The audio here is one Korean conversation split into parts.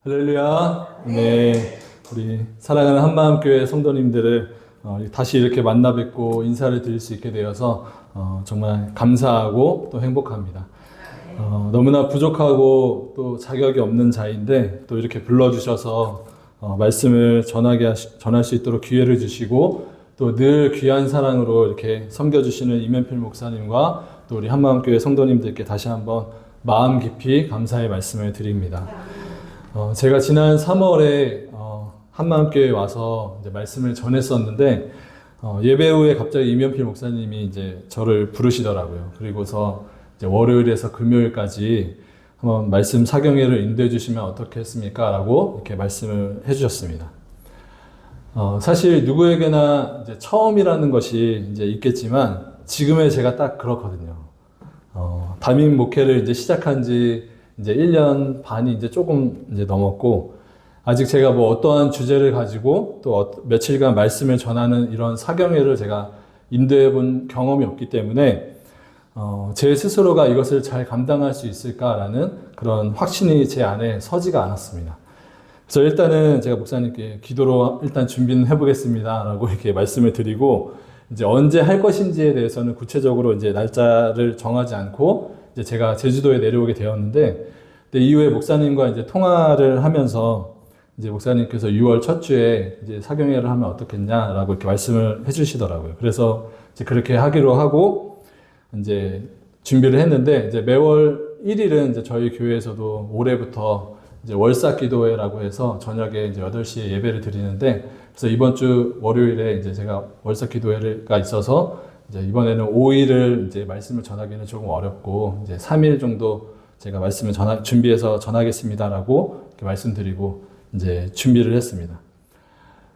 할렐루야. 네, 우리 사랑하는 한마음교회 성도님들을 다시 이렇게 만나 뵙고 인사를 드릴 수 있게 되어서 정말 감사하고 또 행복합니다. 너무나 부족하고 또 자격이 없는 자인데 또 이렇게 불러주셔서 말씀을 전할 수 있도록 기회를 주시고 또 늘 귀한 사랑으로 이렇게 섬겨주시는 이면필 목사님과 또 우리 한마음교회 성도님들께 다시 한번 마음 깊이 감사의 말씀을 드립니다. 제가 지난 3월에 한마음교회에 와서 이제 말씀을 전했었는데 예배 후에 갑자기 이면필 목사님이 이제 저를 부르시더라고요. 그리고서 이제 월요일에서 금요일까지 한번 말씀 사경회를 인도해 주시면 어떻겠습니까? 라고 이렇게 말씀을 해주셨습니다. 사실 누구에게나 이제 처음이라는 것이 이제 있겠지만 지금의 제가 딱 그렇거든요. 담임 목회를 이제 시작한 지 이제 1년 반이 이제 조금 이제 넘었고, 아직 제가 뭐 어떠한 주제를 가지고 또 며칠간 말씀을 전하는 이런 사경회를 제가 인도해 본 경험이 없기 때문에, 제 스스로가 이것을 잘 감당할 수 있을까라는 그런 확신이 제 안에 서지가 않았습니다. 그래서 일단은 제가 목사님께 기도로 일단 준비는 해보겠습니다. 라고 이렇게 말씀을 드리고, 이제 언제 할 것인지에 대해서는 구체적으로 이제 날짜를 정하지 않고, 이제 제가 제주도에 내려오게 되었는데, 이후에 목사님과 이제 통화를 하면서 이제 목사님께서 6월 첫 주에 이제 사경회를 하면 어떻겠냐라고 이렇게 말씀을 해주시더라고요. 그래서 이제 그렇게 하기로 하고 이제 준비를 했는데, 이제 매월 1일은 이제 저희 교회에서도 올해부터 이제 월사 기도회라고 해서 저녁에 이제 8시에 예배를 드리는데, 그래서 이번 주 월요일에 이제 제가 월사 기도회가 있어서 이제 이번에는 5일을 이제 말씀을 전하기는 조금 어렵고 이제 3일 정도 제가 말씀을 준비해서 전하겠습니다라고 이렇게 말씀드리고 이제 준비를 했습니다.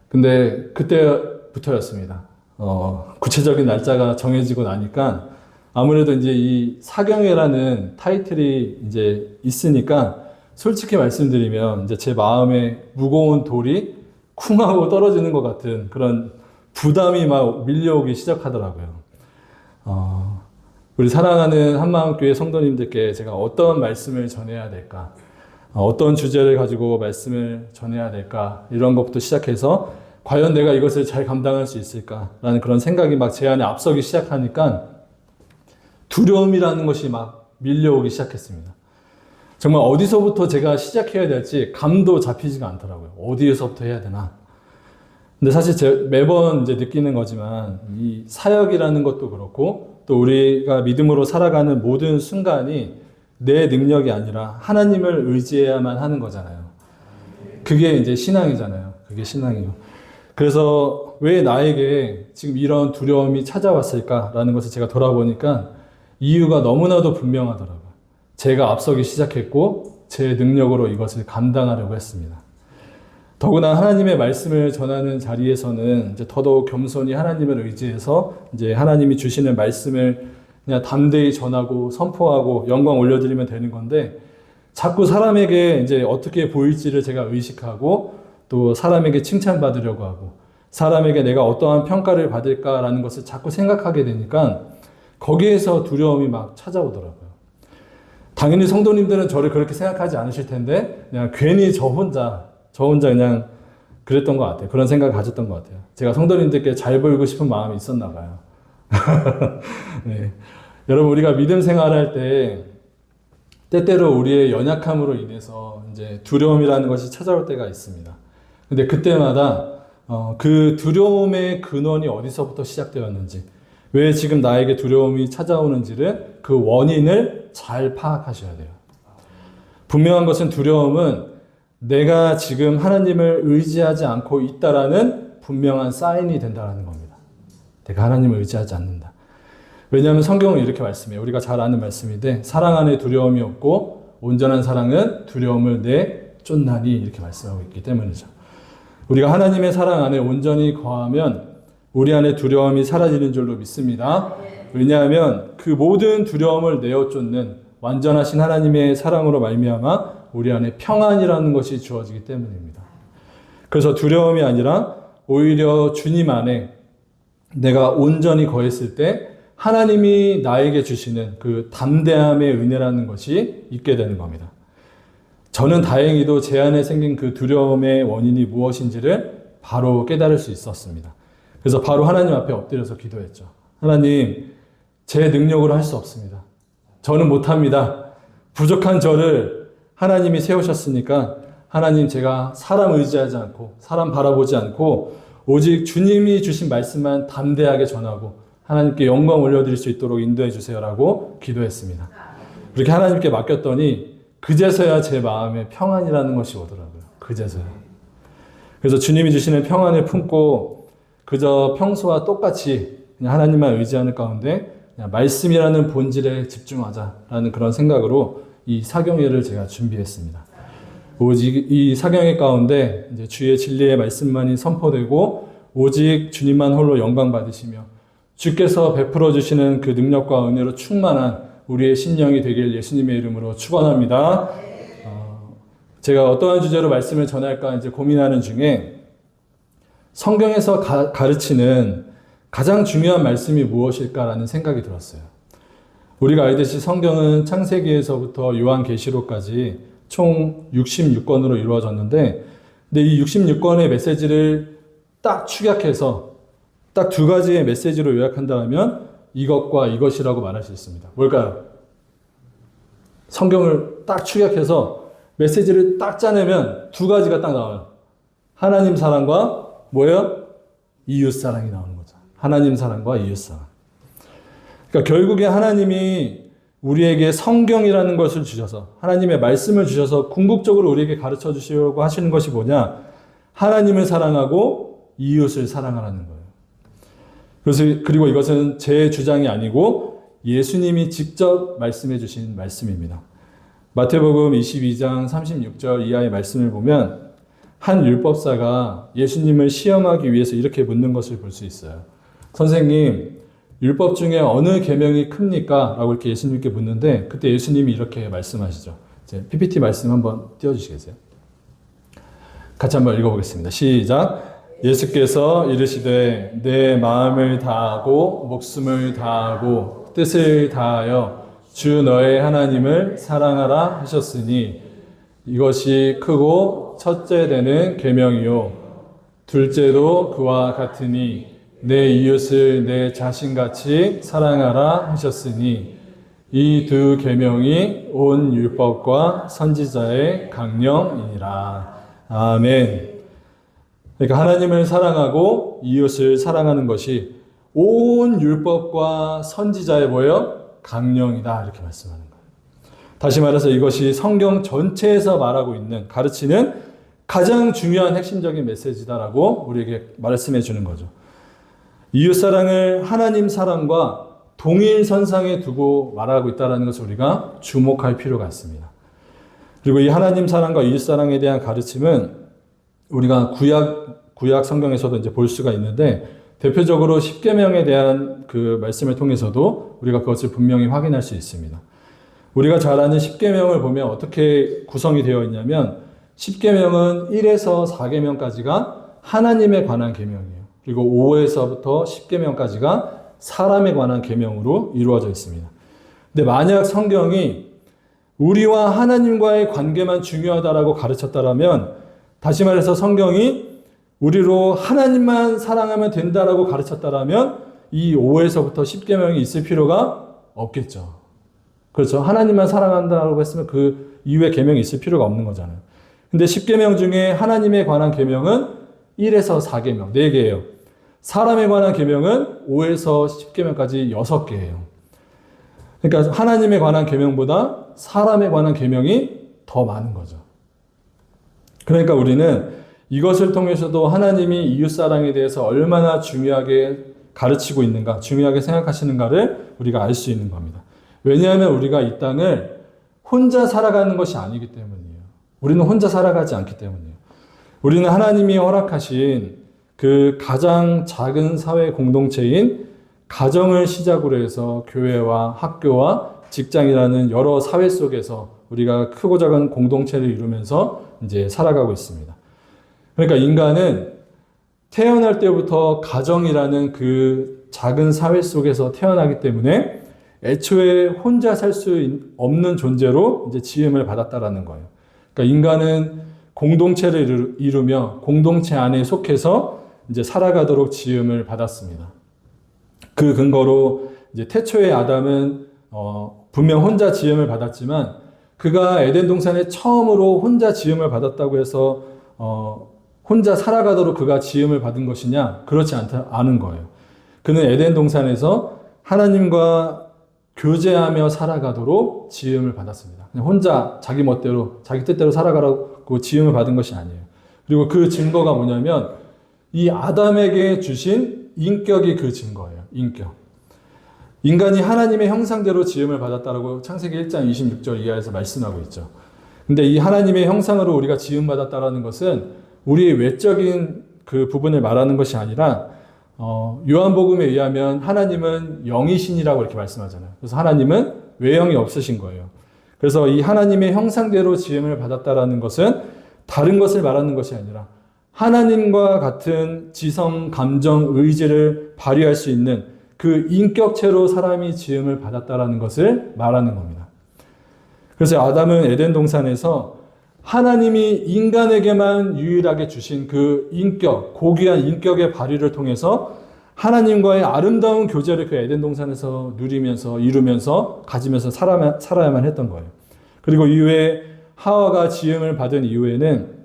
근데 그때부터였습니다. 구체적인 날짜가 정해지고 나니까 아무래도 이제 이 사경회라는 타이틀이 이제 있으니까 솔직히 말씀드리면 이제 제 마음에 무거운 돌이 쿵 하고 떨어지는 것 같은 그런 부담이 막 밀려오기 시작하더라고요. 우리 사랑하는 한마음교회 성도님들께 제가 어떤 말씀을 전해야 될까, 어떤 주제를 가지고 말씀을 전해야 될까, 이런 것부터 시작해서 과연 내가 이것을 잘 감당할 수 있을까라는 그런 생각이 막 제 안에 앞서기 시작하니까 두려움이라는 것이 막 밀려오기 시작했습니다. 정말 어디서부터 제가 시작해야 될지 감도 잡히지가 않더라고요. 어디에서부터 해야 되나. 근데 사실 제가 매번 이제 느끼는 거지만 이 사역이라는 것도 그렇고 또 우리가 믿음으로 살아가는 모든 순간이 내 능력이 아니라 하나님을 의지해야만 하는 거잖아요. 그게 이제 신앙이잖아요. 그게 신앙이요. 그래서 왜 나에게 지금 이런 두려움이 찾아왔을까라는 것을 제가 돌아보니까 이유가 너무나도 분명하더라고요. 제가 앞서기 시작했고 제 능력으로 이것을 감당하려고 했습니다. 더구나 하나님의 말씀을 전하는 자리에서는 이제 더더욱 겸손히 하나님을 의지해서 이제 하나님이 주시는 말씀을 그냥 담대히 전하고 선포하고 영광 올려드리면 되는 건데, 자꾸 사람에게 이제 어떻게 보일지를 제가 의식하고 또 사람에게 칭찬받으려고 하고 사람에게 내가 어떠한 평가를 받을까라는 것을 자꾸 생각하게 되니까 거기에서 두려움이 막 찾아오더라고요. 당연히 성도님들은 저를 그렇게 생각하지 않으실 텐데 그냥 괜히 저 혼자 그냥 그랬던 것 같아요. 그런 생각을 가졌던 것 같아요. 제가 성도님들께 잘 보이고 싶은 마음이 있었나 봐요. 네. 여러분, 우리가 믿음 생활할 때 때때로 우리의 연약함으로 인해서 이제 두려움이라는 것이 찾아올 때가 있습니다. 근데 그때마다 그 두려움의 근원이 어디서부터 시작되었는지, 왜 지금 나에게 두려움이 찾아오는지를 그 원인을 잘 파악하셔야 돼요. 분명한 것은 두려움은 내가 지금 하나님을 의지하지 않고 있다라는 분명한 사인이 된다는 겁니다. 내가 하나님을 의지하지 않는다. 왜냐하면 성경은 이렇게 말씀해요. 우리가 잘 아는 말씀인데 사랑 안에 두려움이 없고 온전한 사랑은 두려움을 내쫓나니 이렇게 말씀하고 있기 때문이죠. 우리가 하나님의 사랑 안에 온전히 거하면 우리 안에 두려움이 사라지는 줄로 믿습니다. 왜냐하면 그 모든 두려움을 내어쫓는 완전하신 하나님의 사랑으로 말미암아 우리 안에 평안이라는 것이 주어지기 때문입니다. 그래서 두려움이 아니라 오히려 주님 안에 내가 온전히 거했을 때 하나님이 나에게 주시는 그 담대함의 은혜라는 것이 있게 되는 겁니다. 저는 다행히도 제 안에 생긴 그 두려움의 원인이 무엇인지를 바로 깨달을 수 있었습니다. 그래서 바로 하나님 앞에 엎드려서 기도했죠. 하나님, 제 능력으로 할 수 없습니다. 저는 못합니다. 부족한 저를 하나님이 세우셨으니까 하나님, 제가 사람 의지하지 않고 사람 바라보지 않고 오직 주님이 주신 말씀만 담대하게 전하고 하나님께 영광 올려드릴 수 있도록 인도해 주세요라고 기도했습니다. 그렇게 하나님께 맡겼더니 그제서야 제 마음에 평안이라는 것이 오더라고요. 그제서야. 그래서 주님이 주시는 평안을 품고 그저 평소와 똑같이 그냥 하나님만 의지하는 가운데 그냥 말씀이라는 본질에 집중하자라는 그런 생각으로 이 사경회를 제가 준비했습니다. 오직 이 사경회 가운데 이제 주의 진리의 말씀만이 선포되고 오직 주님만 홀로 영광 받으시며 주께서 베풀어 주시는 그 능력과 은혜로 충만한 우리의 심령이 되길 예수님의 이름으로 축원합니다. 제가 어떠한 주제로 말씀을 전할까 이제 고민하는 중에 성경에서 가르치는 가장 중요한 말씀이 무엇일까라는 생각이 들었어요. 우리가 알듯이 성경은 창세기에서부터 요한계시록까지 총 66권으로 이루어졌는데, 근데 이 66권의 메시지를 딱 축약해서 딱 두 가지의 메시지로 요약한다면 이것과 이것이라고 말할 수 있습니다. 뭘까요? 성경을 딱 축약해서 메시지를 딱 짜내면 두 가지가 딱 나와요. 하나님 사랑과 뭐예요? 이웃 사랑이 나오는 거죠. 하나님 사랑과 이웃 사랑. 그러니까 결국에 하나님이 우리에게 성경이라는 것을 주셔서 하나님의 말씀을 주셔서 궁극적으로 우리에게 가르쳐 주시려고 하시는 것이 뭐냐? 하나님을 사랑하고 이웃을 사랑하라는 거예요. 그리고 이것은 제 주장이 아니고 예수님이 직접 말씀해 주신 말씀입니다. 마태복음 22장 36절 이하의 말씀을 보면 한 율법사가 예수님을 시험하기 위해서 이렇게 묻는 것을 볼 수 있어요. 선생님, 율법 중에 어느 계명이 큽니까? 라고 이렇게 예수님께 묻는데 그때 예수님이 이렇게 말씀하시죠. 이제 PPT 말씀 한번 띄워주시겠어요? 같이 한번 읽어보겠습니다. 시작. 예수께서 이르시되 내 마음을 다하고 목숨을 다하고 뜻을 다하여 주 너의 하나님을 사랑하라 하셨으니 이것이 크고 첫째 되는 계명이요 둘째도 그와 같으니 내 이웃을 내 자신같이 사랑하라 하셨으니 이 두 계명이 온 율법과 선지자의 강령이니라. 아멘. 그러니까 하나님을 사랑하고 이웃을 사랑하는 것이 온 율법과 선지자의 뭐예요? 강령이다. 이렇게 말씀하는 거예요. 다시 말해서 이것이 성경 전체에서 말하고 있는, 가르치는 가장 중요한 핵심적인 메시지다라고 우리에게 말씀해 주는 거죠. 이웃 사랑을 하나님 사랑과 동일 선상에 두고 말하고 있다는 것을 우리가 주목할 필요가 있습니다. 그리고 이 하나님 사랑과 이웃 사랑에 대한 가르침은 우리가 구약 성경에서도 이제 볼 수가 있는데 대표적으로 십계명에 대한 그 말씀을 통해서도 우리가 그것을 분명히 확인할 수 있습니다. 우리가 잘 아는 십계명을 보면 어떻게 구성이 되어 있냐면 십계명은 1에서 4계명까지가 하나님에 관한 계명이에요. 그리고 5에서부터 10계명까지가 사람에 관한 계명으로 이루어져 있습니다. 근데 만약 성경이 우리와 하나님과의 관계만 중요하다라고 가르쳤다라면, 다시 말해서 성경이 우리로 하나님만 사랑하면 된다라고 가르쳤다라면 이 5에서부터 10계명이 있을 필요가 없겠죠. 그렇죠. 하나님만 사랑한다고 했으면 그 이후에 계명이 있을 필요가 없는 거잖아요. 근데 10계명 중에 하나님에 관한 계명은 1에서 4계명, 4개예요. 사람에 관한 계명은 5에서 10계명까지 6개예요. 그러니까 하나님에 관한 계명보다 사람에 관한 계명이 더 많은 거죠. 그러니까 우리는 이것을 통해서도 하나님이 이웃사랑에 대해서 얼마나 중요하게 가르치고 있는가, 중요하게 생각하시는가를 우리가 알 수 있는 겁니다. 왜냐하면 우리가 이 땅을 혼자 살아가는 것이 아니기 때문이에요. 우리는 혼자 살아가지 않기 때문이에요. 우리는 하나님이 허락하신 그 가장 작은 사회 공동체인 가정을 시작으로 해서 교회와 학교와 직장이라는 여러 사회 속에서 우리가 크고 작은 공동체를 이루면서 이제 살아가고 있습니다. 그러니까 인간은 태어날 때부터 가정이라는 그 작은 사회 속에서 태어나기 때문에 애초에 혼자 살 수 없는 존재로 이제 지음을 받았다라는 거예요. 그러니까 인간은 공동체를 이루며 공동체 안에 속해서 이제 살아가도록 지음을 받았습니다. 그 근거로 이제 태초의 아담은 분명 혼자 지음을 받았지만 그가 에덴 동산에 처음으로 혼자 지음을 받았다고 해서 혼자 살아가도록 그가 지음을 받은 것이냐? 그렇지 않은 거예요. 그는 에덴 동산에서 하나님과 교제하며 살아가도록 지음을 받았습니다. 그냥 혼자 자기 멋대로 자기 뜻대로 살아가라고 지음을 받은 것이 아니에요. 그리고 그 증거가 뭐냐면 이 아담에게 주신 인격이 그 증거예요. 인격. 인간이 하나님의 형상대로 지음을 받았다라고 창세기 1장 26절 이하에서 말씀하고 있죠. 근데 이 하나님의 형상으로 우리가 지음 받았다라는 것은 우리의 외적인 그 부분을 말하는 것이 아니라 요한복음에 의하면 하나님은 영이신이라고 이렇게 말씀하잖아요. 그래서 하나님은 외형이 없으신 거예요. 그래서 이 하나님의 형상대로 지음을 받았다라는 것은 다른 것을 말하는 것이 아니라 하나님과 같은 지성, 감정, 의지를 발휘할 수 있는 그 인격체로 사람이 지음을 받았다라는 것을 말하는 겁니다. 그래서 아담은 에덴 동산에서 하나님이 인간에게만 유일하게 주신 그 인격, 고귀한 인격의 발휘를 통해서 하나님과의 아름다운 교제를 그 에덴 동산에서 누리면서 이루면서 가지면서 살아야만 했던 거예요. 그리고 이후에 하와가 지음을 받은 이후에는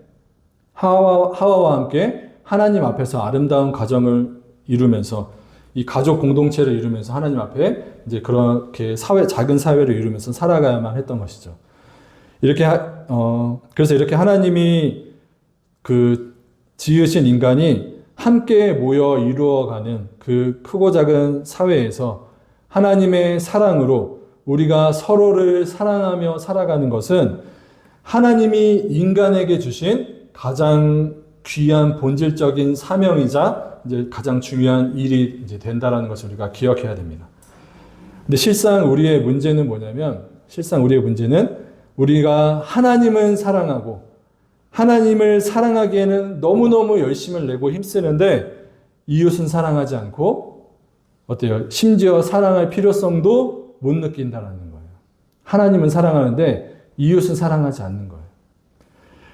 하와와 함께 하나님 앞에서 아름다운 가정을 이루면서 이 가족 공동체를 이루면서 하나님 앞에 이제 그렇게 작은 사회를 이루면서 살아가야만 했던 것이죠. 그래서 이렇게 하나님이 그 지으신 인간이 함께 모여 이루어가는 그 크고 작은 사회에서 하나님의 사랑으로 우리가 서로를 사랑하며 살아가는 것은 하나님이 인간에게 주신 가장 귀한 본질적인 사명이자 이제 가장 중요한 일이 이제 된다라는 것을 우리가 기억해야 됩니다. 근데 실상 우리의 문제는 뭐냐면, 우리가 하나님을 사랑하고 하나님을 사랑하기에는 너무너무 열심을 내고 힘쓰는데 이웃은 사랑하지 않고 어때요? 심지어 사랑할 필요성도 못 느낀다라는 거예요. 하나님은 사랑하는데 이웃은 사랑하지 않는 거예요.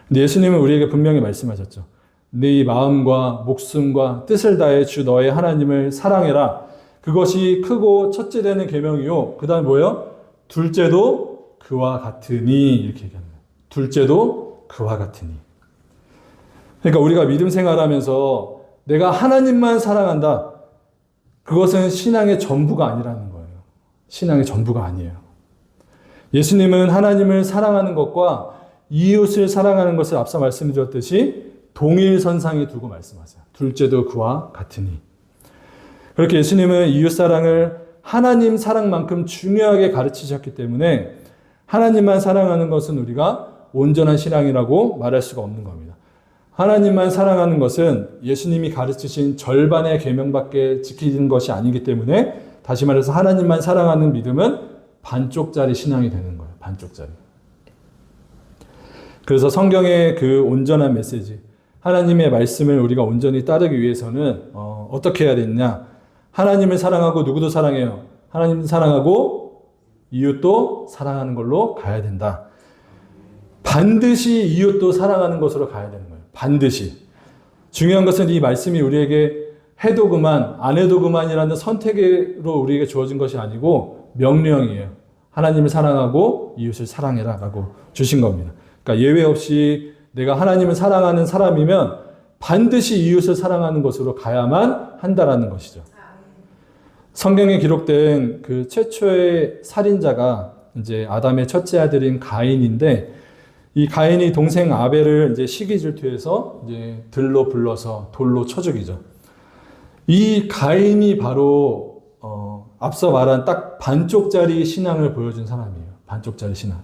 근데 예수님은 우리에게 분명히 말씀하셨죠. 네 마음과 목숨과 뜻을 다해 주 너의 하나님을 사랑해라. 그것이 크고 첫째 되는 계명이요. 그 다음에 뭐예요? 둘째도 그와 같으니 이렇게 얘기합니다. 둘째도 그와 같으니. 그러니까 우리가 믿음 생활하면서 내가 하나님만 사랑한다. 그것은 신앙의 전부가 아니라는 거예요. 신앙의 전부가 아니에요. 예수님은 하나님을 사랑하는 것과 이웃을 사랑하는 것을 앞서 말씀드렸듯이 동일선상에 두고 말씀하세요. 둘째도 그와 같으니. 그렇게 예수님은 이웃 사랑을 하나님 사랑만큼 중요하게 가르치셨기 때문에 하나님만 사랑하는 것은 우리가 온전한 신앙이라고 말할 수가 없는 겁니다. 하나님만 사랑하는 것은 예수님이 가르치신 절반의 계명밖에 지키는 것이 아니기 때문에 다시 말해서 하나님만 사랑하는 믿음은 반쪽짜리 신앙이 되는 거예요. 반쪽짜리. 그래서 성경의 그 온전한 메시지, 하나님의 말씀을 우리가 온전히 따르기 위해서는 어떻게 해야 되느냐? 하나님을 사랑하고 누구도 사랑해요. 하나님을 사랑하고 이웃도 사랑하는 걸로 가야 된다. 반드시 이웃도 사랑하는 것으로 가야 되는 거예요. 반드시. 중요한 것은 이 말씀이 우리에게 해도 그만, 안 해도 그만이라는 선택으로 우리에게 주어진 것이 아니고 명령이에요. 하나님을 사랑하고 이웃을 사랑해라 라고 주신 겁니다. 그러니까 예외 없이 내가 하나님을 사랑하는 사람이면 반드시 이웃을 사랑하는 것으로 가야만 한다라는 것이죠. 성경에 기록된 그 최초의 살인자가 이제 아담의 첫째 아들인 가인인데, 이 가인이 동생 아벨을 이제 시기 질투해서 이제 들로 불러서 돌로 쳐 죽이죠. 이 가인이 바로 앞서 말한 딱 반쪽짜리 신앙을 보여준 사람이에요. 반쪽짜리 신앙.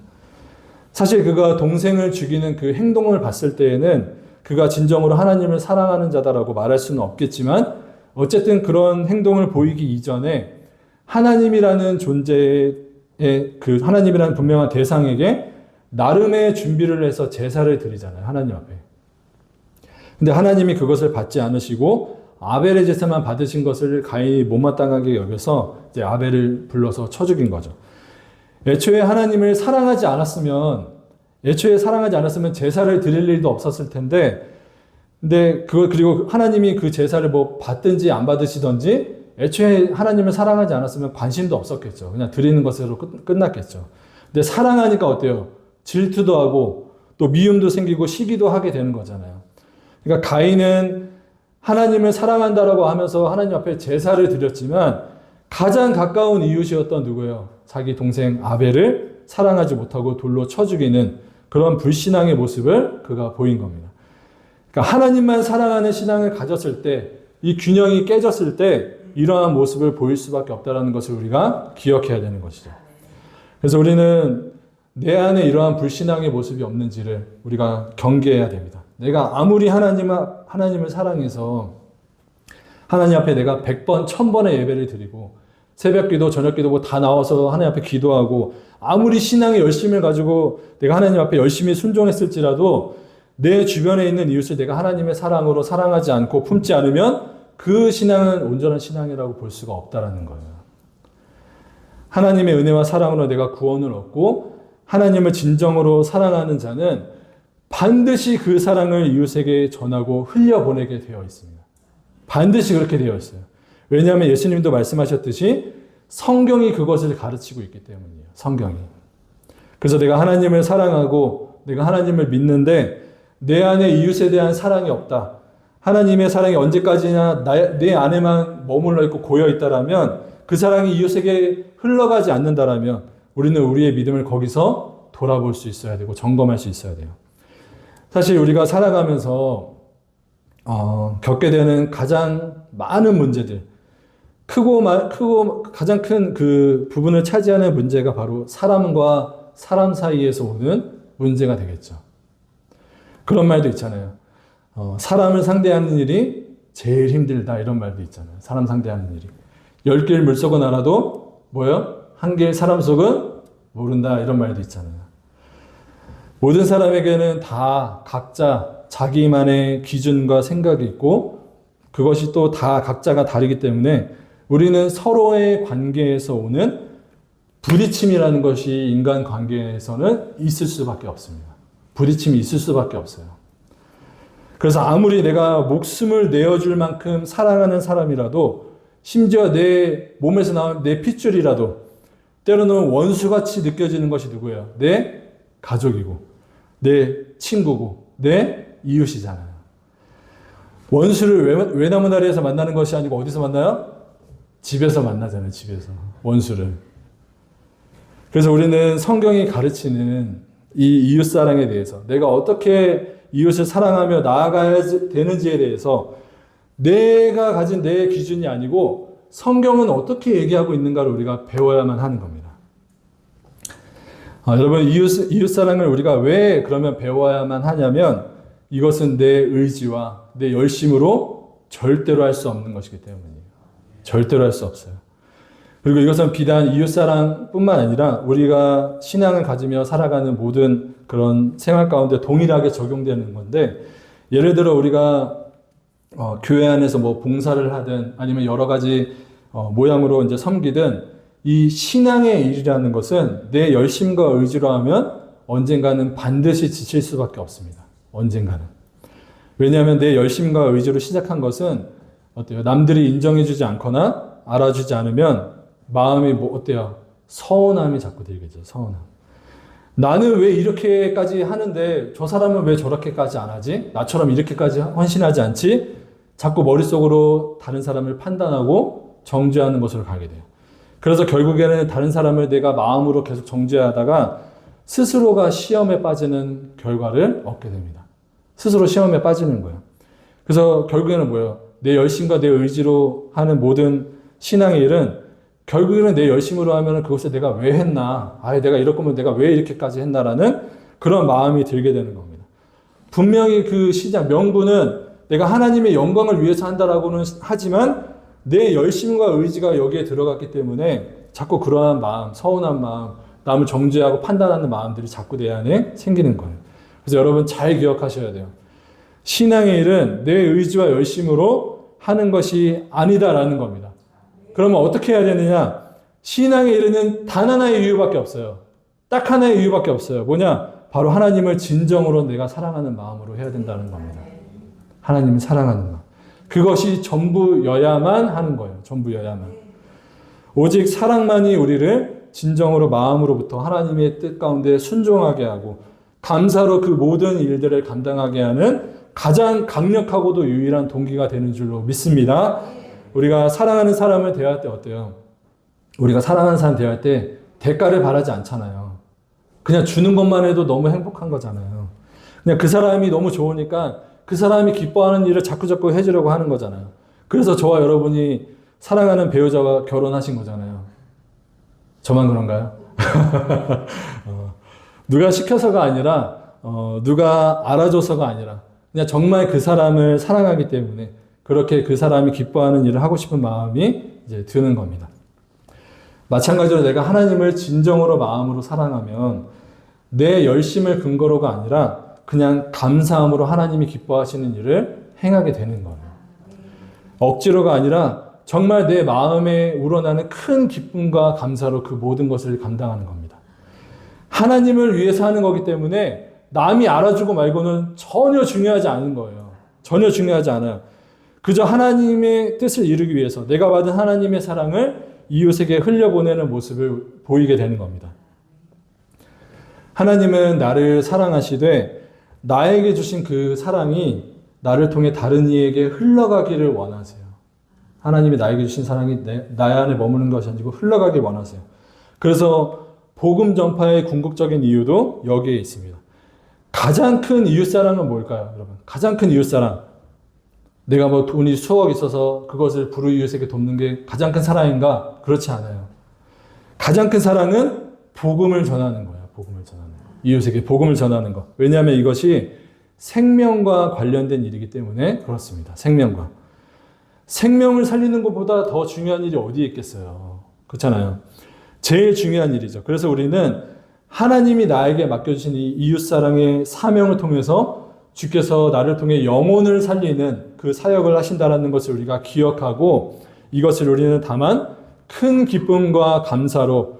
사실 그가 동생을 죽이는 그 행동을 봤을 때에는 그가 진정으로 하나님을 사랑하는 자다라고 말할 수는 없겠지만 어쨌든 그런 행동을 보이기 이전에 하나님이라는 존재의 그 하나님이라는 분명한 대상에게 나름의 준비를 해서 제사를 드리잖아요. 하나님 앞에. 근데 하나님이 그것을 받지 않으시고 아벨의 제사만 받으신 것을 가인이 못마땅하게 여겨서 이제 아벨을 불러서 쳐 죽인 거죠. 애초에 하나님을 사랑하지 않았으면 애초에 사랑하지 않았으면 제사를 드릴 일도 없었을 텐데, 근데 그리고 하나님이 그 제사를 뭐 받든지 안 받으시든지 애초에 하나님을 사랑하지 않았으면 관심도 없었겠죠. 그냥 드리는 것으로 끝났겠죠. 근데 사랑하니까 어때요? 질투도 하고 또 미움도 생기고 시기도 하게 되는 거잖아요. 그러니까 가인은 하나님을 사랑한다라고 하면서 하나님 앞에 제사를 드렸지만 가장 가까운 이웃이었던 누구예요? 자기 동생 아벨을 사랑하지 못하고 돌로 쳐 죽이는 그런 불신앙의 모습을 그가 보인 겁니다. 그러니까 하나님만 사랑하는 신앙을 가졌을 때, 이 균형이 깨졌을 때 이러한 모습을 보일 수밖에 없다는 것을 우리가 기억해야 되는 것이죠. 그래서 우리는 내 안에 이러한 불신앙의 모습이 없는지를 우리가 경계해야 됩니다. 내가 아무리 하나님을 사랑해서 하나님 앞에 내가 100번, 1000번의 예배를 드리고 새벽 기도, 저녁 기도 뭐 다 나와서 하나님 앞에 기도하고 아무리 신앙의 열심을 가지고 내가 하나님 앞에 열심히 순종했을지라도 내 주변에 있는 이웃을 내가 하나님의 사랑으로 사랑하지 않고 품지 않으면 그 신앙은 온전한 신앙이라고 볼 수가 없다라는 거예요. 하나님의 은혜와 사랑으로 내가 구원을 얻고 하나님을 진정으로 사랑하는 자는 반드시 그 사랑을 이웃에게 전하고 흘려보내게 되어 있습니다. 반드시 그렇게 되어 있어요. 왜냐하면 예수님도 말씀하셨듯이 성경이 그것을 가르치고 있기 때문이에요. 성경이. 그래서 내가 하나님을 사랑하고 내가 하나님을 믿는데 내 안에 이웃에 대한 사랑이 없다. 하나님의 사랑이 언제까지나 내 안에만 머물러 있고 고여 있다라면 그 사랑이 이웃에게 흘러가지 않는다라면 우리는 우리의 믿음을 거기서 돌아볼 수 있어야 되고 점검할 수 있어야 돼요. 사실 우리가 살아가면서 겪게 되는 가장 많은 문제들, 크고 가장 큰 그 부분을 차지하는 문제가 바로 사람과 사람 사이에서 오는 문제가 되겠죠. 그런 말도 있잖아요. 사람을 상대하는 일이 제일 힘들다 이런 말도 있잖아요. 사람 상대하는 일이. 10길 물속은 알아도 뭐요? 한 길 사람 속은 모른다 이런 말도 있잖아요. 모든 사람에게는 다 각자 자기만의 기준과 생각이 있고 그것이 또 다 각자가 다르기 때문에 우리는 서로의 관계에서 오는 부딪힘이라는 것이 인간 관계에서는 있을 수밖에 없습니다. 부딪힘이 있을 수밖에 없어요. 그래서 아무리 내가 목숨을 내어줄 만큼 사랑하는 사람이라도 심지어 내 몸에서 나온 내 핏줄이라도 때로는 원수같이 느껴지는 것이 누구예요? 내 가족이고 내 친구고 내 이웃이잖아요. 원수를 외나무다리에서 만나는 것이 아니고 어디서 만나요? 집에서 만나잖아요. 집에서. 원수를. 그래서 우리는 성경이 가르치는 이 이웃사랑에 대해서 내가 어떻게 이웃을 사랑하며 나아가야 되는지에 대해서 내가 가진 내 기준이 아니고 성경은 어떻게 얘기하고 있는가를 우리가 배워야만 하는 겁니다. 여러분 이웃사랑을 우리가 왜 그러면 배워야만 하냐면 이것은 내 의지와 내 열심으로 절대로 할 수 없는 것이기 때문이에요. 절대로 할 수 없어요. 그리고 이것은 비단 이웃사랑뿐만 아니라 우리가 신앙을 가지며 살아가는 모든 그런 생활 가운데 동일하게 적용되는 건데 예를 들어 우리가 교회 안에서 뭐 봉사를 하든 아니면 여러 가지 모양으로 이제 섬기든 이 신앙의 일이라는 것은 내 열심과 의지로 하면 언젠가는 반드시 지칠 수밖에 없습니다. 언젠가는. 왜냐하면 내 열심과 의지로 시작한 것은 어때요? 남들이 인정해주지 않거나 알아주지 않으면 마음이 어때요? 서운함이 자꾸 들겠죠. 서운함. 나는 왜 이렇게까지 하는데 저 사람은 왜 저렇게까지 안 하지? 나처럼 이렇게까지 헌신하지 않지? 자꾸 머릿속으로 다른 사람을 판단하고 정죄하는 것으로 가게 돼요. 그래서 결국에는 다른 사람을 내가 마음으로 계속 정죄하다가 스스로가 시험에 빠지는 결과를 얻게 됩니다. 스스로 시험에 빠지는 거예요. 그래서 결국에는 뭐예요? 내 열심과 내 의지로 하는 모든 신앙의 일은 결국에는 내 열심으로 하면 그것을 내가 왜 했나? 내가 이럴 거면 내가 왜 이렇게까지 했나라는 그런 마음이 들게 되는 겁니다. 분명히 그 시작, 명분은 내가 하나님의 영광을 위해서 한다라고는 하지만 내 열심과 의지가 여기에 들어갔기 때문에 자꾸 그러한 마음, 서운한 마음, 남을 정죄하고 판단하는 마음들이 자꾸 내 안에 생기는 거예요. 그래서 여러분 잘 기억하셔야 돼요. 신앙의 일은 내 의지와 열심으로 하는 것이 아니다라는 겁니다. 그러면 어떻게 해야 되느냐? 신앙의 일은 단 하나의 이유밖에 없어요. 딱 하나의 이유밖에 없어요. 뭐냐? 바로 하나님을 진정으로 내가 사랑하는 마음으로 해야 된다는 겁니다. 하나님을 사랑하는 마음. 그것이 전부여야만 하는 거예요. 전부여야만. 오직 사랑만이 우리를 진정으로 마음으로부터 하나님의 뜻 가운데 순종하게 하고 감사로 그 모든 일들을 감당하게 하는 가장 강력하고도 유일한 동기가 되는 줄로 믿습니다. 우리가 사랑하는 사람을 대할 때 어때요? 우리가 사랑하는 사람 대할 때 대가를 바라지 않잖아요. 그냥 주는 것만 해도 너무 행복한 거잖아요. 그냥 그 사람이 너무 좋으니까 그 사람이 기뻐하는 일을 자꾸자꾸 해주려고 하는 거잖아요. 그래서 저와 여러분이 사랑하는 배우자와 결혼하신 거잖아요. 저만 그런가요? 누가 시켜서가 아니라 누가 알아줘서가 아니라 그냥 정말 그 사람을 사랑하기 때문에 그렇게 그 사람이 기뻐하는 일을 하고 싶은 마음이 이제 드는 겁니다. 마찬가지로 내가 하나님을 진정으로 마음으로 사랑하면 내 열심을 근거로가 아니라 그냥 감사함으로 하나님이 기뻐하시는 일을 행하게 되는 거예요. 억지로가 아니라 정말 내 마음에 우러나는 큰 기쁨과 감사로 그 모든 것을 감당하는 겁니다. 하나님을 위해서 하는 거기 때문에 남이 알아주고 말고는 전혀 중요하지 않은 거예요. 전혀 중요하지 않아요. 그저 하나님의 뜻을 이루기 위해서 내가 받은 하나님의 사랑을 이웃에게 흘려보내는 모습을 보이게 되는 겁니다. 하나님은 나를 사랑하시되 나에게 주신 그 사랑이 나를 통해 다른 이에게 흘러가기를 원하세요. 하나님이 나에게 주신 사랑이 나 안에 머무는 것이 아니고 흘러가길 원하세요. 그래서 복음 전파의 궁극적인 이유도 여기에 있습니다. 가장 큰 이웃사랑은 뭘까요, 여러분? 가장 큰 이웃사랑. 내가 뭐 돈이 수억 있어서 그것을 불우이웃에게 돕는 게 가장 큰 사랑인가? 그렇지 않아요. 가장 큰 사랑은 복음을 전하는 거예요. 복음을 전하는 거. 이웃에게 복음을 전하는 거. 왜냐하면 이것이 생명과 관련된 일이기 때문에 그렇습니다. 생명과. 생명을 살리는 것보다 더 중요한 일이 어디에 있겠어요? 그렇잖아요. 제일 중요한 일이죠. 그래서 우리는 하나님이 나에게 맡겨주신 이 이웃사랑의 사명을 통해서 주께서 나를 통해 영혼을 살리는 그 사역을 하신다는 것을 우리가 기억하고 이것을 우리는 다만 큰 기쁨과 감사로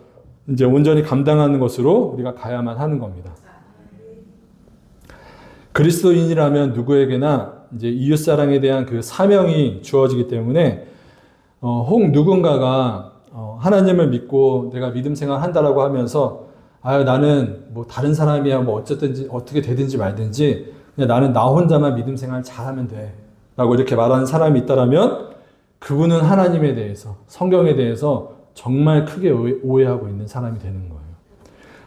이제 온전히 감당하는 것으로 우리가 가야만 하는 겁니다. 그리스도인이라면 누구에게나 이제 이웃사랑에 대한 그 사명이 주어지기 때문에 혹 누군가가 하나님을 믿고 내가 믿음 생활 한다라고 하면서 나는 뭐 다른 사람이야 뭐 어쨌든지 어떻게 되든지 말든지 그냥 나는 나 혼자만 믿음 생활 잘하면 돼 라고 이렇게 말하는 사람이 있다라면 그분은 하나님에 대해서 성경에 대해서 정말 크게 오해하고 있는 사람이 되는 거예요.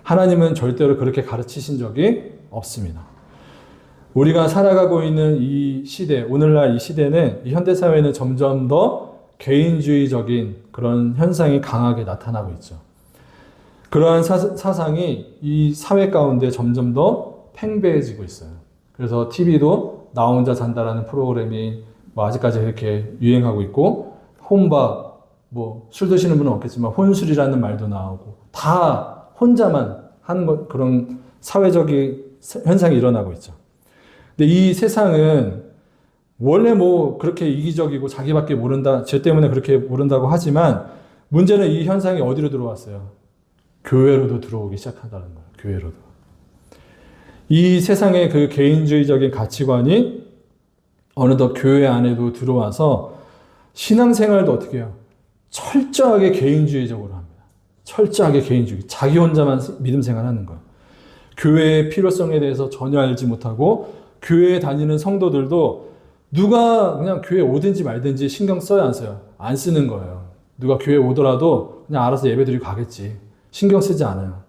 하나님은 절대로 그렇게 가르치신 적이 없습니다. 우리가 살아가고 있는 이 시대, 오늘날 이 시대는 이 현대사회는 점점 더 개인주의적인 그런 현상이 강하게 나타나고 있죠. 그러한 사상이 이 사회 가운데 점점 더 팽배해지고 있어요. 그래서 TV도 나 혼자 산다라는 프로그램이 뭐 아직까지 이렇게 유행하고 있고 혼밥, 뭐 술 드시는 분은 없겠지만 혼술이라는 말도 나오고 다 혼자만 하는 것, 그런 사회적인 현상이 일어나고 있죠. 근데 이 세상은 원래 뭐 그렇게 이기적이고 자기밖에 모른다, 쟤 때문에 그렇게 모른다고 하지만 문제는 이 현상이 어디로 들어왔어요? 교회로도 들어오기 시작한다는 거예요. 교회로도. 이 세상의 그 개인주의적인 가치관이 어느덧 교회 안에도 들어와서 신앙생활도 어떻게 해요? 철저하게 개인주의적으로 합니다. 철저하게 개인주의. 자기 혼자만 믿음 생활하는 거예요. 교회의 필요성에 대해서 전혀 알지 못하고 교회에 다니는 성도들도 누가 그냥 교회 오든지 말든지 신경 써요, 안 써요? 안 쓰는 거예요. 누가 교회 오더라도 그냥 알아서 예배드리고 가겠지. 신경 쓰지 않아요.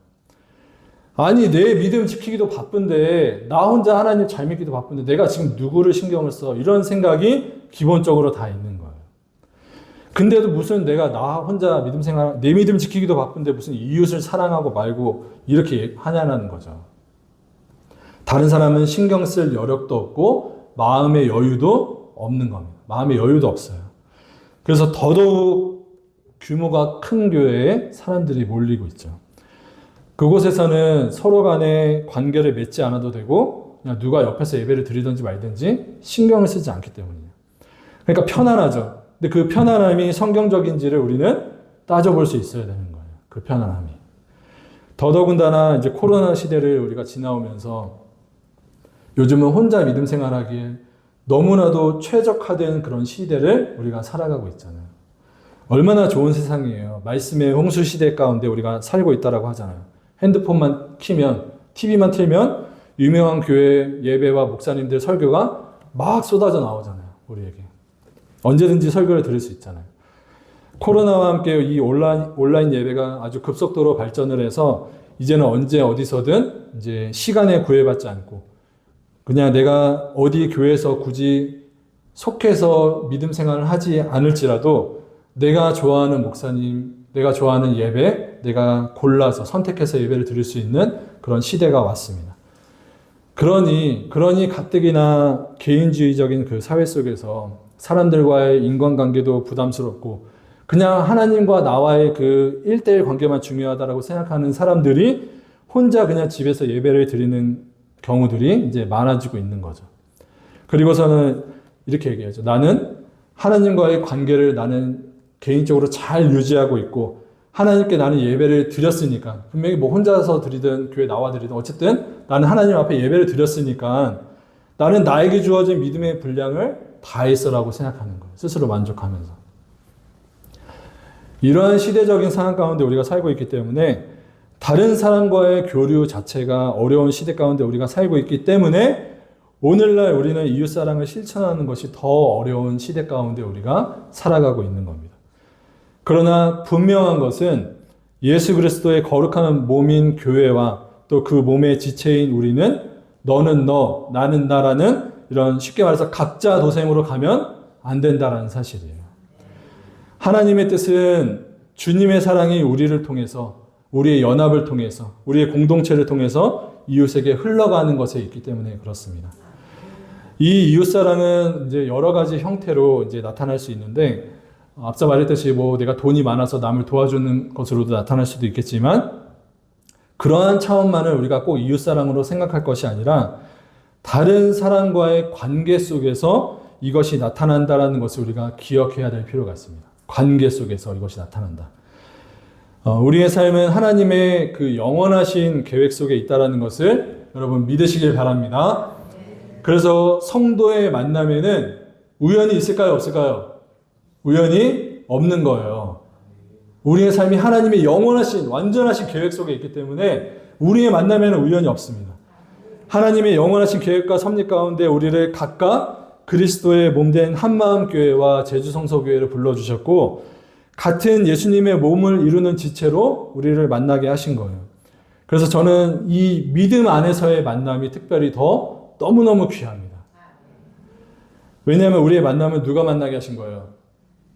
아니, 내 믿음 지키기도 바쁜데 나 혼자 하나님 잘 믿기도 바쁜데 내가 지금 누구를 신경을 써? 이런 생각이 기본적으로 다 있는 거예요. 근데도 무슨 내가 나 혼자 믿음 생활, 내 믿음 지키기도 바쁜데 무슨 이웃을 사랑하고 말고 이렇게 하냐는 거죠. 다른 사람은 신경 쓸 여력도 없고 마음의 여유도 없는 겁니다. 마음의 여유도 없어요. 그래서 더더욱 규모가 큰 교회에 사람들이 몰리고 있죠. 그곳에서는 서로 간에 관계를 맺지 않아도 되고 그냥 누가 옆에서 예배를 드리든지 말든지 신경을 쓰지 않기 때문이에요. 그러니까 편안하죠. 근데 그 편안함이 성경적인지를 우리는 따져볼 수 있어야 되는 거예요. 그 편안함이. 더더군다나 이제 코로나 시대를 우리가 지나오면서 요즘은 혼자 믿음 생활하기에 너무나도 최적화된 그런 시대를 우리가 살아가고 있잖아요. 얼마나 좋은 세상이에요. 말씀의 홍수 시대 가운데 우리가 살고 있다라고 하잖아요. 핸드폰만 키면, TV만 틀면 유명한 교회 예배와 목사님들 설교가 막 쏟아져 나오잖아요. 우리에게. 언제든지 설교를 들을 수 있잖아요. 코로나와 함께 이 온라인 예배가 아주 급속도로 발전을 해서 이제는 언제 어디서든 이제 시간에 구애받지 않고 그냥 내가 어디 교회에서 굳이 속해서 믿음 생활을 하지 않을지라도 내가 좋아하는 목사님, 내가 좋아하는 예배, 내가 골라서 선택해서 예배를 드릴 수 있는 그런 시대가 왔습니다. 그러니 가뜩이나 개인주의적인 그 사회 속에서 사람들과의 인간관계도 부담스럽고 그냥 하나님과 나와의 그 1대1 관계만 중요하다라고 생각하는 사람들이 혼자 그냥 집에서 예배를 드리는 경우들이 이제 많아지고 있는 거죠. 그리고서는 이렇게 얘기하죠. 나는 하나님과의 관계를 나는 개인적으로 잘 유지하고 있고 하나님께 나는 예배를 드렸으니까 분명히 뭐 혼자서 드리든 교회 나와 드리든 어쨌든 나는 하나님 앞에 예배를 드렸으니까 나는 나에게 주어진 믿음의 분량을 다했어라고 생각하는 거예요. 스스로 만족하면서. 이러한 시대적인 상황 가운데 우리가 살고 있기 때문에 다른 사람과의 교류 자체가 어려운 시대 가운데 우리가 살고 있기 때문에 오늘날 우리는 이웃사랑을 실천하는 것이 더 어려운 시대 가운데 우리가 살아가고 있는 겁니다. 그러나 분명한 것은 예수 그리스도의 거룩한 몸인 교회와 또 그 몸의 지체인 우리는 너는 너, 나는 나라는 이런 쉽게 말해서 각자 도생으로 가면 안 된다라는 사실이에요. 하나님의 뜻은 주님의 사랑이 우리를 통해서 우리의 연합을 통해서 우리의 공동체를 통해서 이웃에게 흘러가는 것에 있기 때문에 그렇습니다. 이 이웃사랑은 이제 여러 가지 형태로 이제 나타날 수 있는데 앞서 말했듯이 뭐 내가 돈이 많아서 남을 도와주는 것으로도 나타날 수도 있겠지만 그러한 차원만을 우리가 꼭 이웃사랑으로 생각할 것이 아니라 다른 사람과의 관계 속에서 이것이 나타난다라는 것을 우리가 기억해야 될 필요가 있습니다. 관계 속에서 이것이 나타난다. 우리의 삶은 하나님의 그 영원하신 계획 속에 있다라는 것을 여러분 믿으시길 바랍니다. 그래서 성도의 만남에는 우연이 있을까요? 없을까요? 우연이 없는 거예요. 우리의 삶이 하나님의 영원하신 완전하신 계획 속에 있기 때문에 우리의 만남에는 우연이 없습니다. 하나님의 영원하신 계획과 섭리 가운데 우리를 각각 그리스도의 몸된 한마음 교회와 제주성서 교회를 불러주셨고 같은 예수님의 몸을 이루는 지체로 우리를 만나게 하신 거예요. 그래서 저는 이 믿음 안에서의 만남이 특별히 더 너무너무 귀합니다. 왜냐하면 우리의 만남은 누가 만나게 하신 거예요?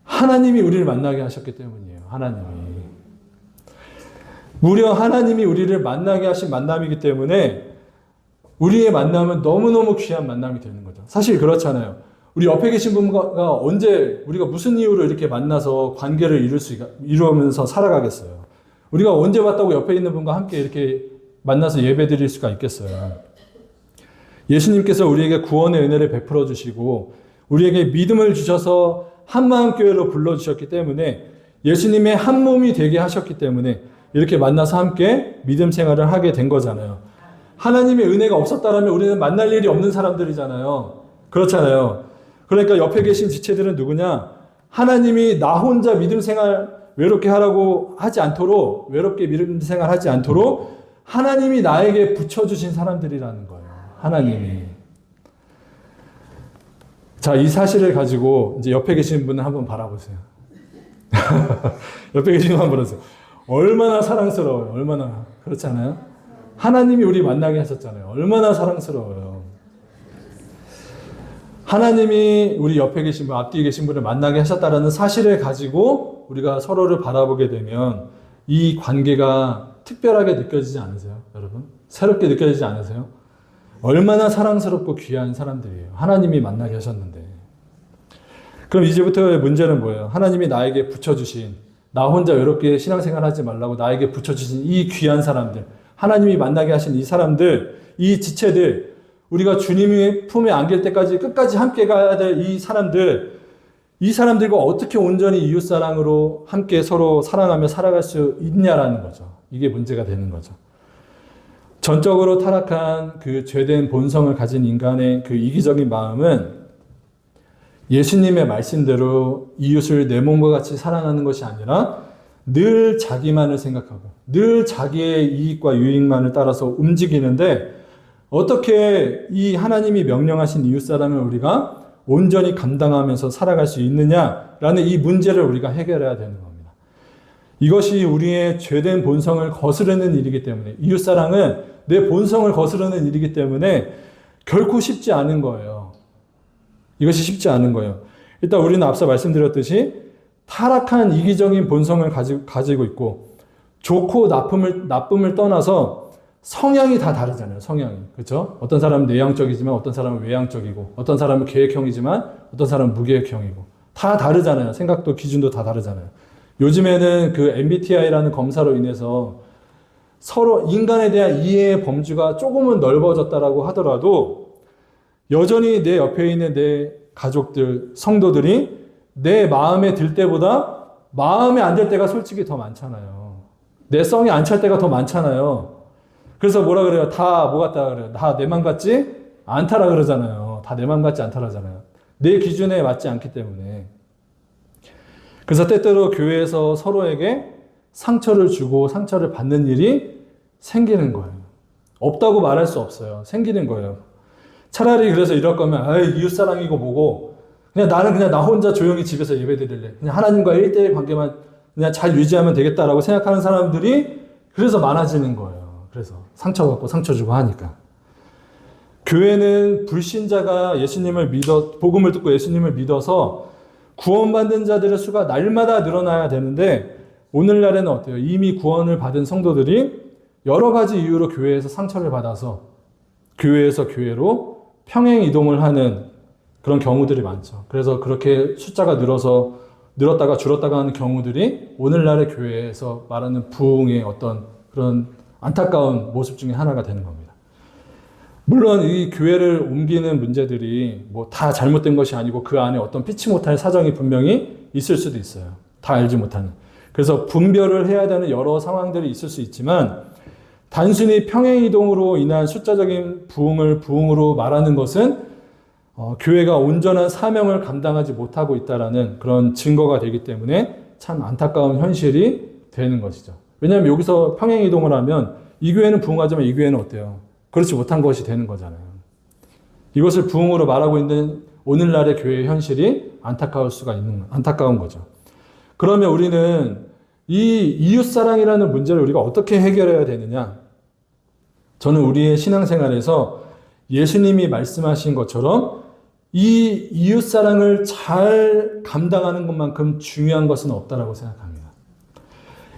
하나님이 우리를 만나게 하셨기 때문이에요. 하나님이. 무려 하나님이 우리를 만나게 하신 만남이기 때문에 우리의 만남은 너무너무 귀한 만남이 되는 거죠. 사실 그렇잖아요. 우리 옆에 계신 분과 언제 우리가 무슨 이유로 이렇게 만나서 관계를 이루면서 살아가겠어요. 우리가 언제 왔다고 옆에 있는 분과 함께 이렇게 만나서 예배 드릴 수가 있겠어요. 예수님께서 우리에게 구원의 은혜를 베풀어 주시고 우리에게 믿음을 주셔서 한마음 교회로 불러주셨기 때문에 예수님의 한 몸이 되게 하셨기 때문에 이렇게 만나서 함께 믿음 생활을 하게 된 거잖아요. 하나님의 은혜가 없었다면 우리는 만날 일이 없는 사람들이잖아요. 그렇잖아요. 그러니까 옆에 계신 지체들은 누구냐? 하나님이 나 혼자 믿음 생활 외롭게 하라고 하지 않도록 외롭게 믿음 생활 하지 않도록 하나님이 나에게 붙여주신 사람들이라는 거예요. 하나님이. 자, 이 사실을 가지고 이제 옆에 계신 분을 한번 바라보세요. 옆에 계신 분 한번 보세요. 얼마나 사랑스러워요. 얼마나. 그렇지 않아요? 하나님이 우리 만나게 하셨잖아요. 얼마나 사랑스러워요. 하나님이 우리 옆에 계신 분, 앞뒤에 계신 분을 만나게 하셨다는 사실을 가지고 우리가 서로를 바라보게 되면 이 관계가 특별하게 느껴지지 않으세요? 여러분? 새롭게 느껴지지 않으세요? 얼마나 사랑스럽고 귀한 사람들이에요. 하나님이 만나게 하셨는데. 그럼 이제부터의 문제는 뭐예요? 하나님이 나에게 붙여주신, 나 혼자 외롭게 신앙생활 하지 말라고 나에게 붙여주신 이 귀한 사람들, 하나님이 만나게 하신 이 사람들, 이 지체들, 우리가 주님의 품에 안길 때까지 끝까지 함께 가야 될 이 사람들, 이 사람들과 어떻게 온전히 이웃사랑으로 함께 서로 사랑하며 살아갈 수 있냐라는 거죠. 이게 문제가 되는 거죠. 전적으로 타락한 그 죄된 본성을 가진 인간의 그 이기적인 마음은 예수님의 말씀대로 이웃을 내 몸과 같이 사랑하는 것이 아니라 늘 자기만을 생각하고 늘 자기의 이익과 유익만을 따라서 움직이는데, 어떻게 이 하나님이 명령하신 이웃사랑을 우리가 온전히 감당하면서 살아갈 수 있느냐라는 이 문제를 우리가 해결해야 되는 겁니다. 이것이 우리의 죄된 본성을 거스르는 일이기 때문에, 이웃사랑은 내 본성을 거스르는 일이기 때문에 결코 쉽지 않은 거예요. 이것이 쉽지 않은 거예요. 일단 우리는 앞서 말씀드렸듯이 타락한 이기적인 본성을 가지고 있고, 좋고 나쁨을 떠나서 성향이 다 다르잖아요. 성향이. 그렇죠? 어떤 사람은 내향적이지만 어떤 사람은 외향적이고, 어떤 사람은 계획형이지만 어떤 사람은 무계획형이고, 다 다르잖아요. 생각도 기준도 다 다르잖아요. 요즘에는 그 MBTI라는 검사로 인해서 서로 인간에 대한 이해의 범주가 조금은 넓어졌다라고 하더라도 여전히 내 옆에 있는 내 가족들, 성도들이 내 마음에 들 때보다 마음에 안 들 때가 솔직히 더 많잖아요. 내 성이 안 찰 때가 더 많잖아요. 그래서 뭐라 그래요? 다 뭐 같다 그래요? 다 내 맘 같지 않다라 그러잖아요. 다 내 맘 같지 않다라잖아요. 내 기준에 맞지 않기 때문에. 그래서 때때로 교회에서 서로에게 상처를 주고 상처를 받는 일이 생기는 거예요. 없다고 말할 수 없어요. 생기는 거예요. 차라리 그래서 이럴 거면 이웃사랑이고 뭐고, 그냥 나는 그냥 나 혼자 조용히 집에서 예배 드릴래. 그냥 하나님과 1대1 관계만 그냥 잘 유지하면 되겠다라고 생각하는 사람들이 그래서 많아지는 거예요. 그래서 상처받고 상처 주고 하니까. 교회는 불신자가 복음을 듣고 예수님을 믿어서 구원받는 자들의 수가 날마다 늘어나야 되는데, 오늘날에는 어때요? 이미 구원을 받은 성도들이 여러 가지 이유로 교회에서 상처를 받아서 교회에서 교회로 평행 이동을 하는 그런 경우들이 많죠. 그래서 그렇게 숫자가 늘었다가 줄었다가 하는 경우들이 오늘날의 교회에서 말하는 부흥의 어떤 그런 안타까운 모습 중에 하나가 되는 겁니다. 물론 이 교회를 옮기는 문제들이 뭐 다 잘못된 것이 아니고 그 안에 어떤 피치 못할 사정이 분명히 있을 수도 있어요. 다 알지 못하는. 그래서 분별을 해야 되는 여러 상황들이 있을 수 있지만, 단순히 평행이동으로 인한 숫자적인 부흥을 부흥으로 말하는 것은 교회가 온전한 사명을 감당하지 못하고 있다라는 그런 증거가 되기 때문에 참 안타까운 현실이 되는 것이죠. 왜냐하면 여기서 평행이동을 하면 이 교회는 부흥하지만 이 교회는 어때요? 그렇지 못한 것이 되는 거잖아요. 이것을 부흥으로 말하고 있는 오늘날의 교회의 현실이 안타까운 거죠. 그러면 우리는 이 이웃사랑이라는 문제를 우리가 어떻게 해결해야 되느냐? 저는 우리의 신앙생활에서 예수님이 말씀하신 것처럼 이 이웃사랑을 잘 감당하는 것만큼 중요한 것은 없다라고 생각합니다.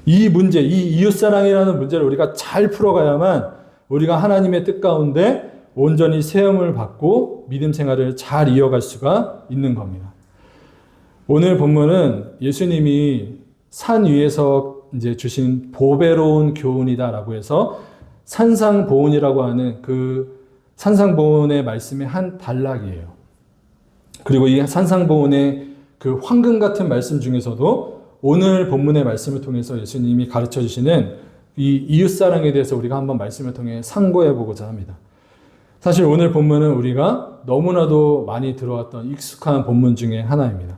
이 이웃사랑이라는 문제를 우리가 잘 풀어가야만 우리가 하나님의 뜻 가운데 온전히 세움을 받고 믿음 생활을 잘 이어갈 수가 있는 겁니다. 오늘 본문은 예수님이 산 위에서 이제 주신 보배로운 교훈이다라고 해서 산상보훈이라고 하는 그 산상보훈의 말씀의 한 단락이에요. 그리고 이 산상보훈의 그 황금 같은 말씀 중에서도 오늘 본문의 말씀을 통해서 예수님이 가르쳐 주시는 이 이웃사랑에 대해서 우리가 한번 말씀을 통해 상고해 보고자 합니다. 사실 오늘 본문은 우리가 너무나도 많이 들어왔던 익숙한 본문 중에 하나입니다.